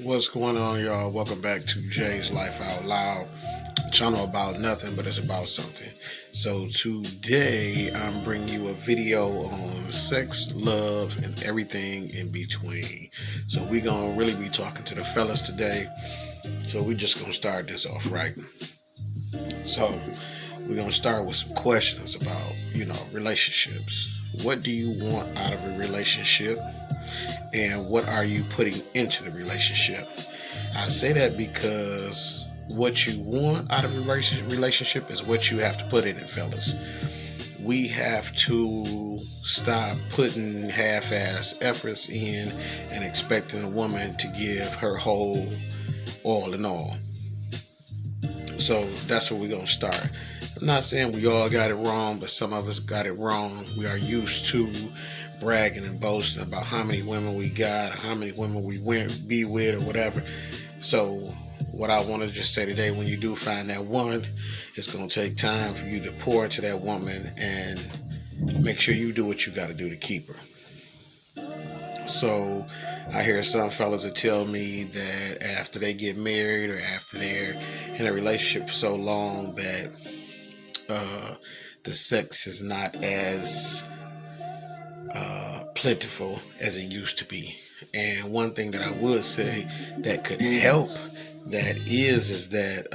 What's going on, y'all? Welcome back to Jay's Life Out Loud. Channel about nothing, but it's about something. So today I'm bringing you a video on sex, love, and everything in between. So we're gonna really be talking to the fellas today. So we're just gonna start this off right. So we're gonna start with some questions about, relationships. What do you want out of a relationship? And what are you putting into the relationship? I say that because what you want out of a relationship is what you have to put in it, fellas. We have to stop putting half-ass efforts in and expecting a woman to give her whole all in all. So that's where we're going to start. I'm not saying we all got it wrong, but some of us got it wrong. We are used to bragging and boasting about how many women we got, or how many women we went be with, or whatever. So what I want to just say today, when you do find that one, it's going to take time for you to pour into that woman and make sure you do what you got to do to keep her. So I hear some fellas that tell me that after they get married or after they're in a relationship for so long that the sex is not as plentiful as it used to be. And one thing that I would say that could help that is that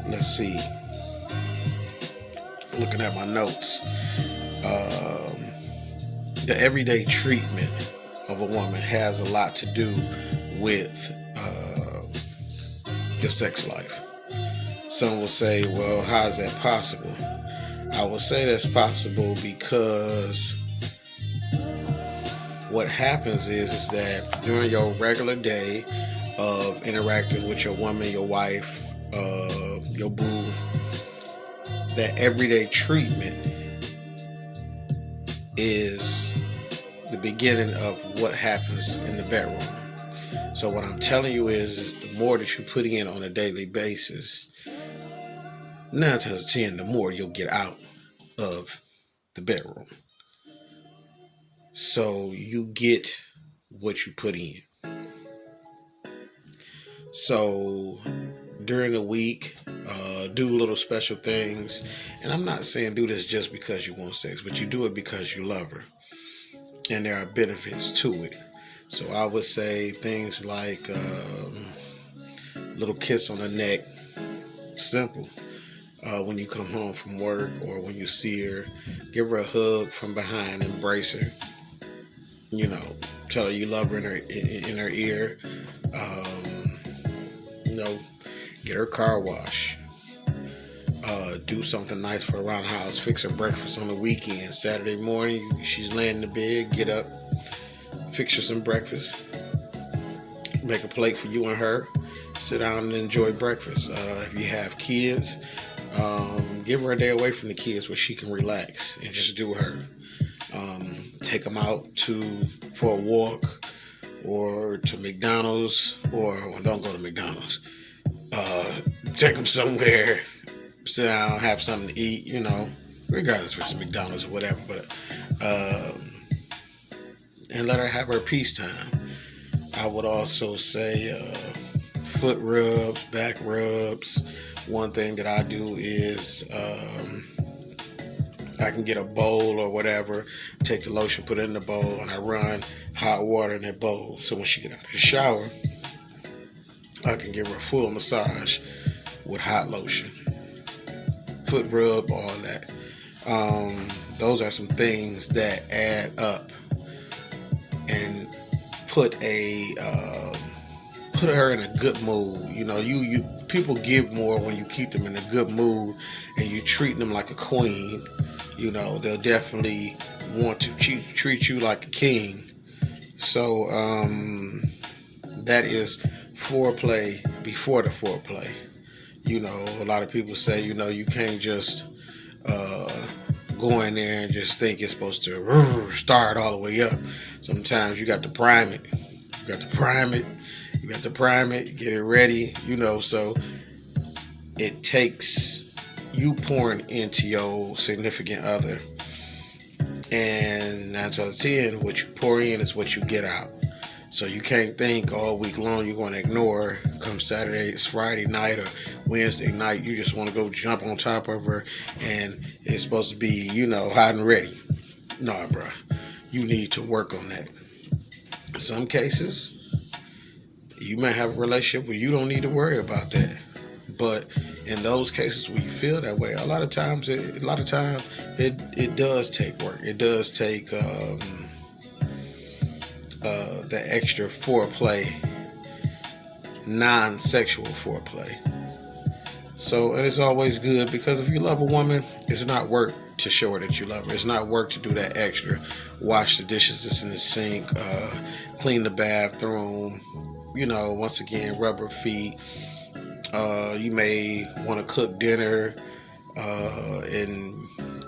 let's see, looking at my notes, the everyday treatment of a woman has a lot to do with your sex life. Some will say, well, how is that possible? I will say that's possible because what happens is that during your regular day of interacting with your woman, your wife, your boo, that everyday treatment is the beginning of what happens in the bedroom. So what I'm telling you is the more that you put in on a daily basis, 9 times out of 10, the more you'll get out of the bedroom. So you get what you put in. So during the week, do little special things. And I'm not saying do this just because you want sex, but you do it because you love her. And there are benefits to it. So I would say things like little kiss on the neck. Simple. When you come home from work or when you see her, give her a hug from behind, embrace her. Tell her you love her in her ear. Get her car wash. Do something nice for around the house. Fix her breakfast on the weekend. Saturday morning, she's laying in the bed. Get up, fix her some breakfast. Make a plate for you and her. Sit down and enjoy breakfast. If you have kids, give her a day away from the kids where she can relax and just do her. Take them out for a walk or to McDonald's, or don't go to McDonald's. Take them somewhere, sit down, have something to eat, regardless if it's McDonald's or whatever, but and let her have her peace time. I would also say foot rubs, back rubs. One thing that I do is I can get a bowl or whatever, take the lotion, put it in the bowl, and I run hot water in that bowl. So when she get out of the shower, I can give her a full massage with hot lotion, foot rub, all that. Those are some things that add up and put her in a good mood. You people give more when you keep them in a good mood and you treat them like a queen. They'll definitely want to treat you like a king. So that is foreplay before the foreplay. A lot of people say, you can't just go in there and just think it's supposed to start all the way up. Sometimes you got to prime it. You got to prime it, get it ready, so it takes you pouring into your significant other. And 9 out of 10, what you pour in is what you get out. So you can't think all week long you're going to ignore. Come Saturday, it's Friday night or Wednesday night, you just want to go jump on top of her, and it's supposed to be, hot and ready. Nah, bro. You need to work on that. In some cases, you may have a relationship where you don't need to worry about that. But in those cases where you feel that way, a lot of times, it does take work. It does take the extra foreplay, non-sexual foreplay. So, and it's always good, because if you love a woman, it's not work to show her that you love her. It's not work to do that extra. Wash the dishes that's in the sink, clean the bathroom, once again, rub her feet. You may want to cook dinner and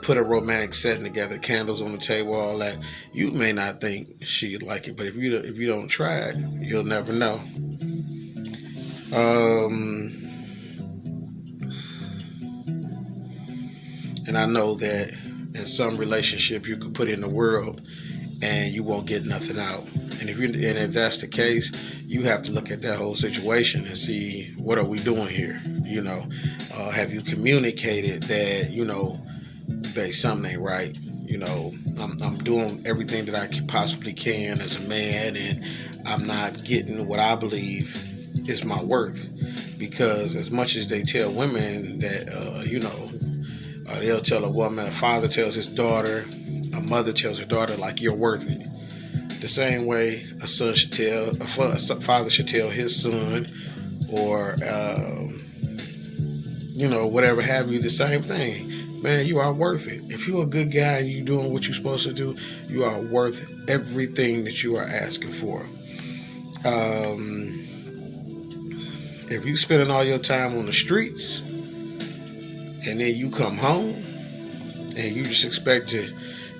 put a romantic setting together, candles on the table, all that. You may not think she'd like it, but if you don't try it, you'll never know. And I know that in some relationships you could put in the world and you won't get nothing out. And if that's the case, you have to look at that whole situation and see, what are we doing here? Have you communicated that babe, something ain't right? I'm doing everything that I possibly can as a man, and I'm not getting what I believe is my worth. Because as much as they tell women that, they'll tell a woman, a father tells his daughter, a mother tells her daughter, like, you're worth it. The same way a father should tell his son, or whatever have you, the same thing. Man, you are worth it. If you're a good guy and you're doing what you're supposed to do, you are worth everything that you are asking for. If you're spending all your time on the streets and then you come home and you just expect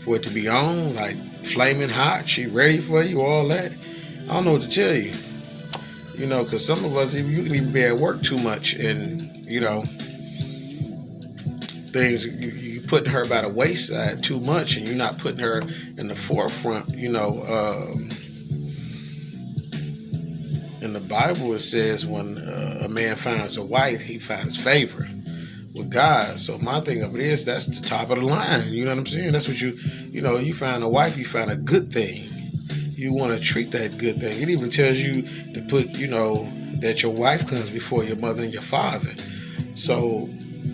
for it to be on, like flaming hot, she ready for you, all that, I don't know what to tell you. Because some of us, you can even be at work too much, and things, you putting her by the wayside too much, and you're not putting her in the forefront. In the Bible it says when a man finds a wife, he finds favor with God. So my thing of it is, that's the top of the line. You know what I'm saying? That's what you find a wife, you find a good thing. You want to treat that good thing. It even tells you to put, that your wife comes before your mother and your father. So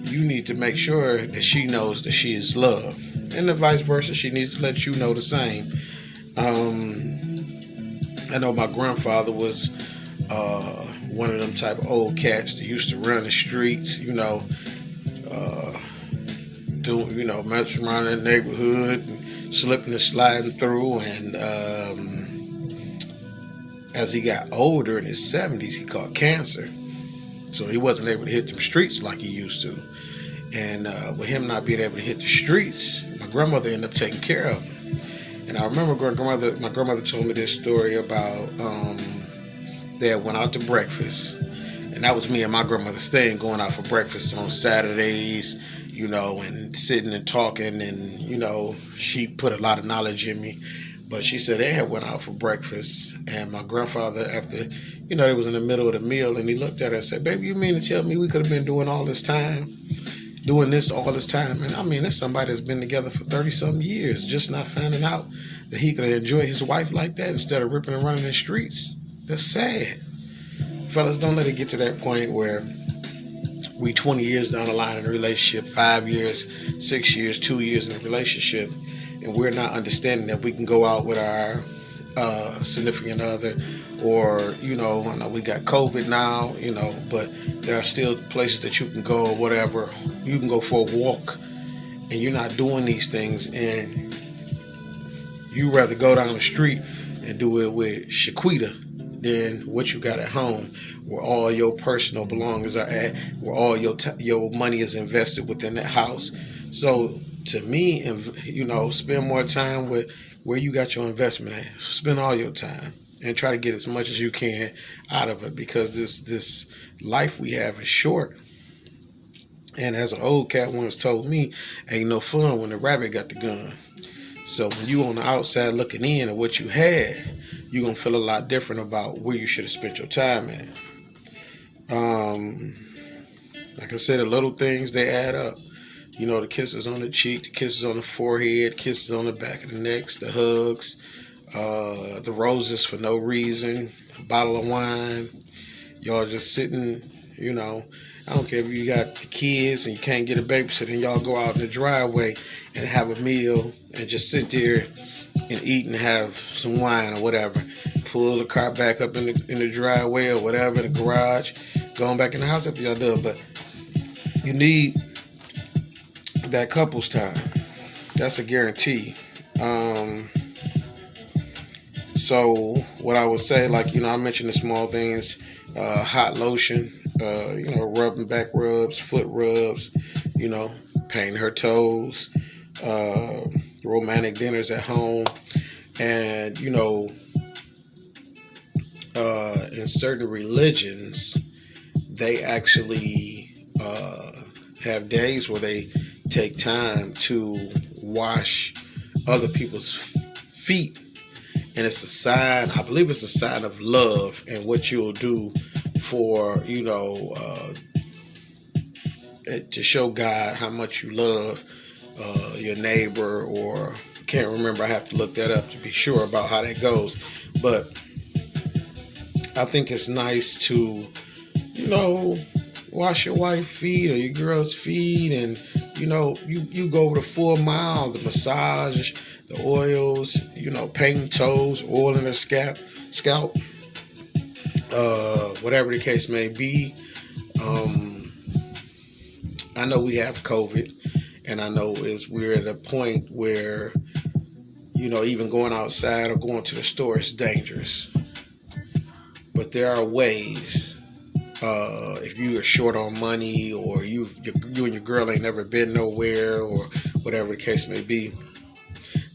you need to make sure that she knows that she is loved. And the vice versa, she needs to let you know the same. I know my grandfather was one of them type of old cats that used to run the streets, messing around in the neighborhood and slipping and sliding through. And as he got older in his 70s, he caught cancer. So he wasn't able to hit them streets like he used to. And with him not being able to hit the streets, my grandmother ended up taking care of him. And I remember my grandmother told me this story about they went out to breakfast. And that was me and my grandmother staying, going out for breakfast on Saturdays, and sitting and talking. And, she put a lot of knowledge in me. But she said they had went out for breakfast. And my grandfather, after, they was in the middle of the meal, and he looked at her and said, baby, you mean to tell me we could have been doing all this time? Doing this all this time? And I mean, it's somebody that's been together for 30-something years, just not finding out that he could enjoy his wife like that instead of ripping and running the streets. That's sad. Fellas, don't let it get to that point where we 20 years down the line in a relationship, 5 years, 6 years, 2 years in a relationship, and we're not understanding that we can go out with our significant other, or, I know we got COVID now, but there are still places that you can go or whatever. You can go for a walk, and you're not doing these things, and you rather go down the street and do it with Shaquita than what you got at home, where all your personal belongings are at, where all your money is invested within that house. So to me, spend more time with where you got your investment at. Spend all your time and try to get as much as you can out of it, because this life we have is short. And as an old cat once told me, ain't no fun when the rabbit got the gun. So when you on the outside looking in at what you had, you're going to feel a lot different about where you should have spent your time at. Like I said, the little things, they add up. You know, the kisses on the cheek, the kisses on the forehead, kisses on the back of the neck, the hugs, the roses for no reason, a bottle of wine, y'all just sitting, you know. I don't care if you got the kids and you can't get a babysitter, and y'all go out in the driveway and have a meal and just sit there and eat and have some wine or whatever. Pull the car back up in the driveway or whatever, in the garage, going back in the house after y'all done. But you need that couples time. That's a guarantee. So what I would say, like, you know, I mentioned the small things, hot lotion, you know, rubbing back rubs, foot rubs, you know, painting her toes, romantic dinners at home. And, you know, in certain religions, they actually have days where they take time to wash other people's feet. And it's a sign, I believe it's a sign of love and what you'll do for, you know, to show God how much you love your neighbor, or can't remember, I have to look that up to be sure about how that goes. But I think it's nice to, you know, wash your wife's feet or your girl's feet, and, you know, you go over the full mile, the massage, the oils, you know, painting toes, oil in her scalp, whatever the case may be. I know we have COVID, and I know we're at a point where, you know, even going outside or going to the store is dangerous. But there are ways. If you are short on money, or you and your girl ain't never been nowhere, or whatever the case may be,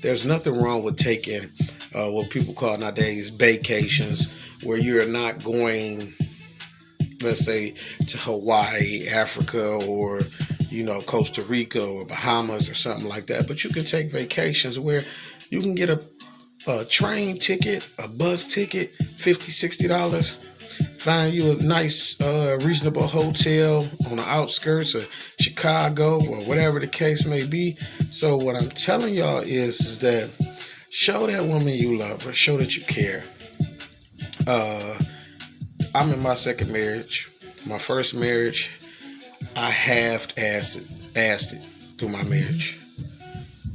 there's nothing wrong with taking what people call nowadays vacations, where you're not going, let's say, to Hawaii, Africa, or, you know, Costa Rica or Bahamas or something like that. But you can take vacations where you can get a train ticket, a bus ticket, $50, $60. Find you a nice, reasonable hotel on the outskirts of Chicago or whatever the case may be. So what I'm telling y'all is that show that woman you love her, show that you care. I'm in my second marriage. My first marriage, I half-assed it through my marriage,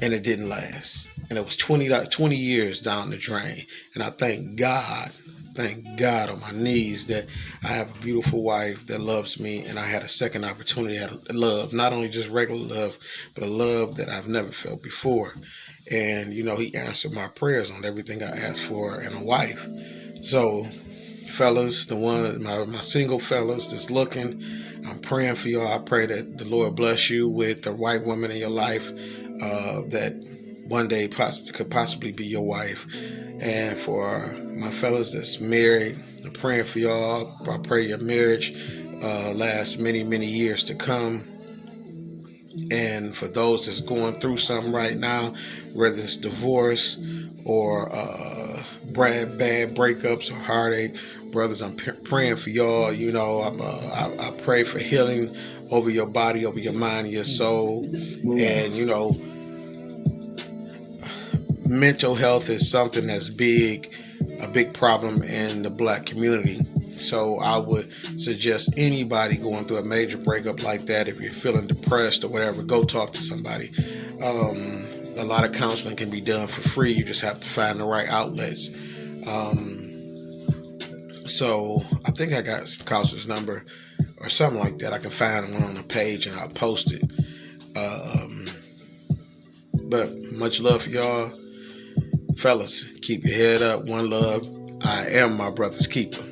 and it didn't last. And it was 20 years down the drain. And I thank God on my knees that I have a beautiful wife that loves me, and I had a second opportunity at love, not only just regular love, but a love that I've never felt before. And, you know, he answered my prayers on everything I asked for in a wife. So, fellas, my single fellas that's looking, I'm praying for y'all. I pray that the Lord bless you with the right woman in your life that one day could possibly be your wife. And for my fellas that's married, I'm praying for y'all. I pray your marriage lasts many, many years to come. And for those that's going through something right now, whether it's divorce or bad breakups or heartache, brothers, I'm praying for y'all. You know, I pray for healing over your body, over your mind, your soul. And, you know, mental health is something that's a big problem in the black community. So I would suggest anybody going through a major breakup like that, if you're feeling depressed or whatever, go talk to somebody. A lot of counseling can be done for free. You just have to find the right outlets. So I think I got some counselor's number or something like that. I can find one on the page and I'll post it. But much love for y'all. Fellas, keep your head up. One love. I am my brother's keeper.